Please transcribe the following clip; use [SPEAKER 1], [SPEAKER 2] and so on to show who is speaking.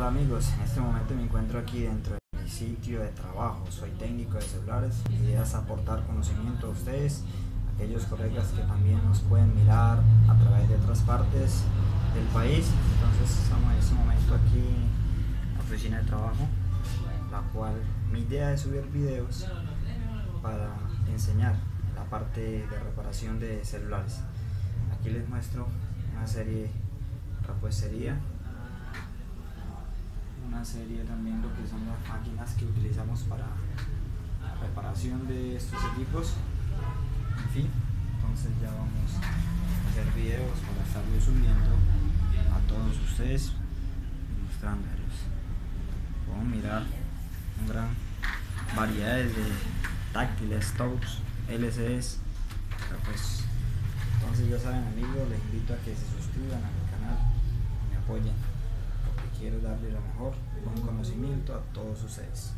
[SPEAKER 1] Hola amigos, en este momento me encuentro aquí dentro de mi sitio de trabajo. Soy técnico de celulares. Mi idea es aportar conocimiento a ustedes, aquellos colegas que también nos pueden mirar a través de otras partes del país. Entonces estamos en este momento aquí en la oficina de trabajo, la cual mi idea es subir videos para enseñar la parte de reparación de celulares. Aquí les muestro una serie de repuestería, una serie también lo que son las máquinas que utilizamos para la reparación de estos equipos. En fin, entonces ya vamos a hacer videos para estarlos subiendo a todos ustedes y mostrándolos. Pueden mirar una gran variedades de táctiles, touch, LCDs. Pues, entonces ya saben amigos, les invito a que se suscriban a mi canal y me apoyen, porque quiero darle lo mejor, buen conocimiento a todos ustedes.